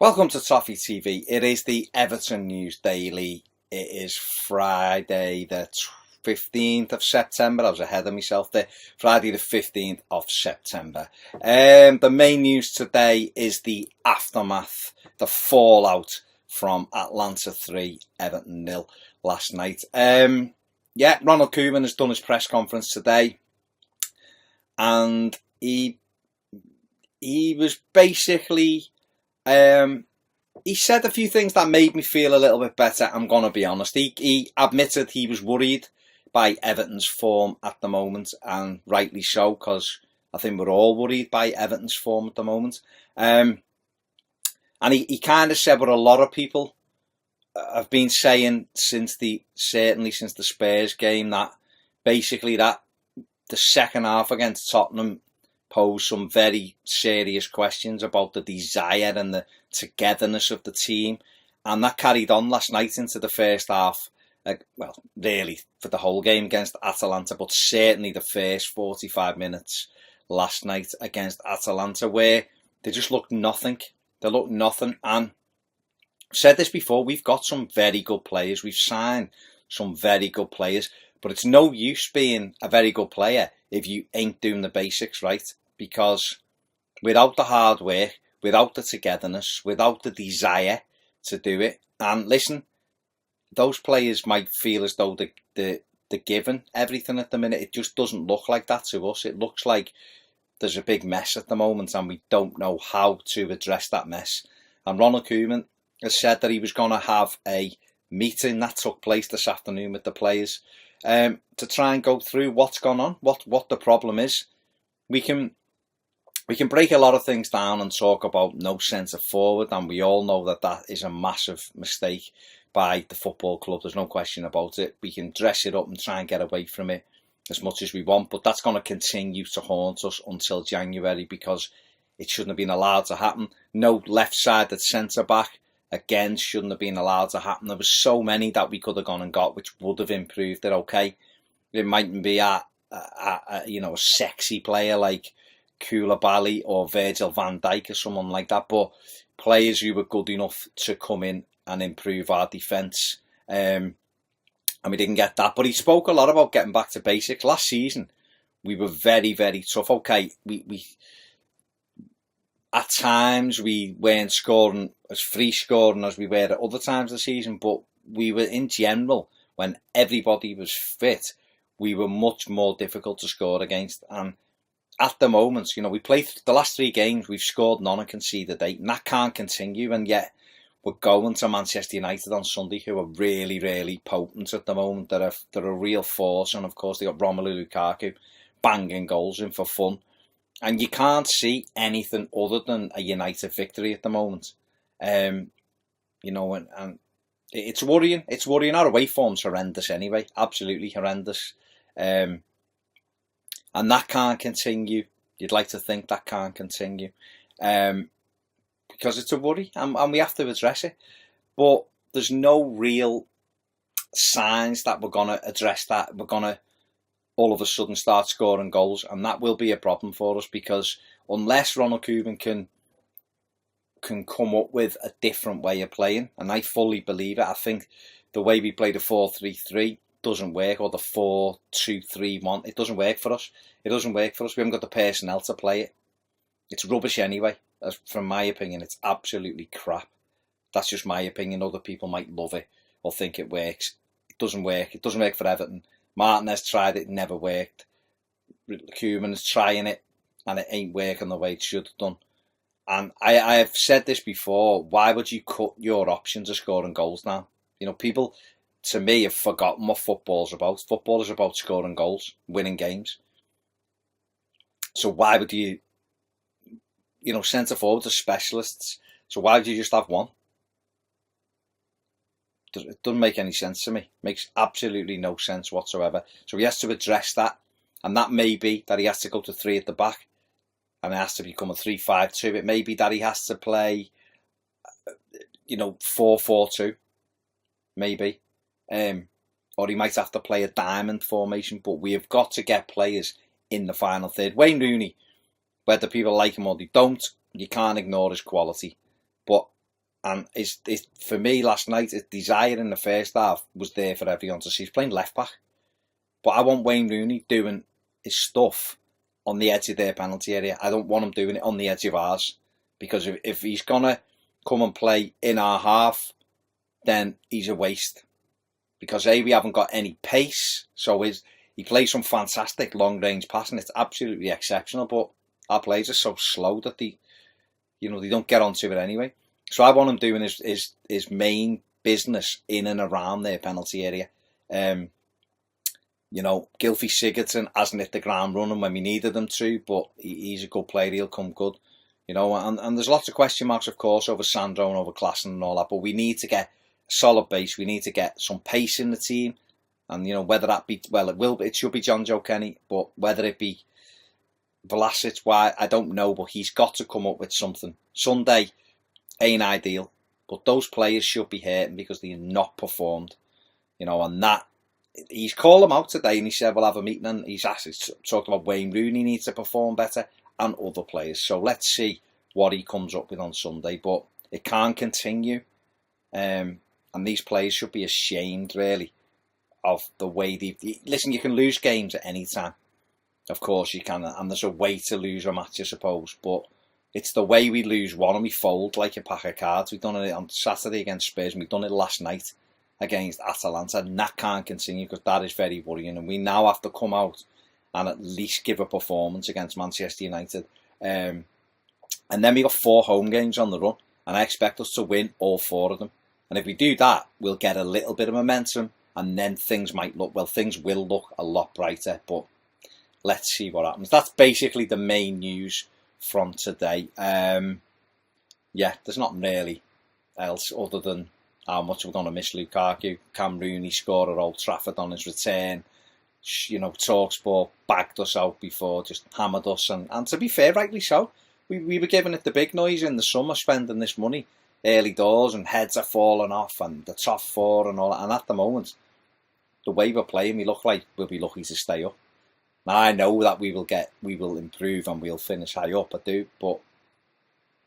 Welcome to Toffee TV. It is the Everton News Daily. It is Friday the 15th of September. I was ahead of myself there. Friday the 15th of September. The main news today is the aftermath, the fallout from Atlanta 3, Everton 0 last night. Ronald Koeman has done his press conference today, and he was basically... he said a few things that made me feel a little bit better, I'm going to be honest. He admitted he was worried by Everton's form at the moment, and rightly so, because I think we're all worried by Everton's form at the moment. And he kind of said what a lot of people have been saying certainly since the Spurs game, that basically that the second half against Tottenham posed some very serious questions about the desire and the togetherness of the team, and that carried on last night into the first half. Really for the whole game against Atalanta, but certainly the first 45 minutes last night against Atalanta, where they just looked nothing. They looked nothing, and I've said this before, we've got some very good players. We've signed some very good players, but it's no use being a very good player if you ain't doing the basics right. Because without the hard work, without the togetherness, without the desire to do it, and listen, those players might feel as though they're given everything at the minute. It just doesn't look like that to us. It looks like there's a big mess at the moment, and we don't know how to address that mess. And Ronald Koeman has said that he was going to have a meeting that took place this afternoon with the players to try and go through what's gone on, what the problem is. We can break a lot of things down and talk about no centre forward, and we all know that that is a massive mistake by the football club. There's no question about it. We can dress it up and try and get away from it as much as we want, but that's going to continue to haunt us until January, because it shouldn't have been allowed to happen. No left-sided centre-back, again, shouldn't have been allowed to happen. There was so many that we could have gone and got, which would have improved it, okay? It mightn't be a sexy player like Koulibaly or Virgil van Dijk or someone like that, but players who were good enough to come in and improve our defence, and we didn't get that. But he spoke a lot about getting back to basics. Last season we were very, very tough. Okay, we at times we weren't scoring as free scoring as we were at other times of the season, but we were, in general, when everybody was fit, we were much more difficult to score against. And at the moment, we played the last 3 games, we've scored none and conceded 8, and that can't continue. And yet we're going to Manchester United on Sunday, who are really, really potent at the moment. They're a real force, and of course they got Romelu Lukaku banging goals in for fun. And you can't see anything other than a United victory at the moment. And it's worrying. It's worrying. Our away form's horrendous anyway, absolutely horrendous. And that can't continue. You'd like to think that can't continue, because it's a worry, and we have to address it. But there's no real signs that we're going to address that. We're going to all of a sudden start scoring goals, and that will be a problem for us, because unless Ronald Koeman can come up with a different way of playing, and I fully believe it. I think the way we play the 4-3-3 doesn't work, or the 4-2-3-1. It doesn't work for us. It doesn't work for us. We haven't got the personnel to play it. It's rubbish anyway. From my opinion, it's absolutely crap. That's just my opinion. Other people might love it or think it works. It doesn't work. It doesn't work for Everton. Martinez tried it, never worked. Koeman is trying it, and it ain't working the way it should have done. And I have said this before, why would you cut your options of scoring goals now? People, to me, have forgotten what football's about. Football is about scoring goals, winning games. So why would you, centre forwards are specialists, so why would you just have one? It doesn't make any sense to me. It makes absolutely no sense whatsoever. So he has to address that, and that may be that he has to go to 3 at the back, and it has to become a 3-5-2. It may be that he has to play, 4-4-2, maybe. Or he might have to play a diamond formation, but we have got to get players in the final third. Wayne Rooney, whether people like him or they don't, you can't ignore his quality. But And for me last night, his desire in the first half was there for everyone to see. He's playing left back. But I want Wayne Rooney doing his stuff on the edge of their penalty area. I don't want him doing it on the edge of ours. Because if he's going to come and play in our half, then he's a waste. Because A, we haven't got any pace. So he plays some fantastic long-range passing. It's absolutely exceptional. But our players are so slow that they don't get onto it anyway. So I want him doing his main business in and around their penalty area. Gylfi Sigurdsson hasn't hit the ground running when we needed him to, but he's a good player. He'll come good. And there's lots of question marks, of course, over Sandro and over Klaassen and all that. But we need to get a solid base. We need to get some pace in the team. And, whether that be, it should be John Joe Kenny, but whether it be Vlasic, why, I don't know, but he's got to come up with something. Sunday ain't ideal, but those players should be hurting because they've not performed. And that, he's called them out today and he said we'll have a meeting, and he's talked about Wayne Rooney needs to perform better and other players. So let's see what he comes up with on Sunday, but it can't continue. And these players should be ashamed, really, of the way listen, you can lose games at any time. Of course you can, and there's a way to lose a match, I suppose, but it's the way we lose one and we fold like a pack of cards. We've done it on Saturday against Spurs, and we've done it last night against Atalanta, and that can't continue because that is very worrying, and we now have to come out and at least give a performance against Manchester United. And then we got 4 home games on the run, and I expect us to win all 4 of them. And if we do that, we'll get a little bit of momentum, and then things will look a lot brighter, but let's see what happens. That's basically the main news from today. There's not really else other than how much we're going to miss Lukaku. Cam Rooney scored at Old Trafford on his return. TalkSport bagged us out before, just hammered us, and to be fair, rightly so. We were giving it the big noise in the summer, spending this money early doors, and heads are falling off, and the top 4 and all that. And at the moment, the way we're playing, we look like we'll be lucky to stay up. Now, I know that we will improve and we'll finish high up, I do, but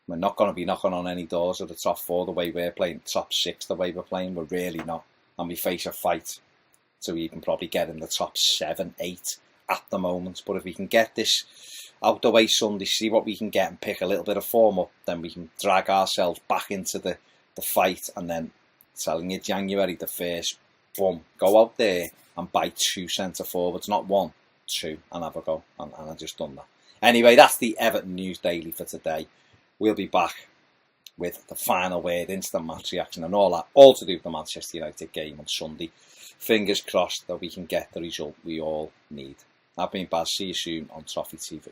we're not going to be knocking on any doors of the top 4 the way we're playing, top 6 the way we're playing, we're really not. And we face a fight to even probably get in the top 7, 8 at the moment. But if we can get this out the way Sunday, see what we can get and pick a little bit of form up, then we can drag ourselves back into the fight, and then telling you January the 1st, boom, go out there and buy 2 centre forwards, not 1. 2, and have a go, and I've just done that. Anyway, that's the Everton News Daily for today. We'll be back with the final word, instant match reaction and all that, all to do with the Manchester United game on Sunday. Fingers crossed that we can get the result we all need. I've been Baz, see you soon on Toffee TV.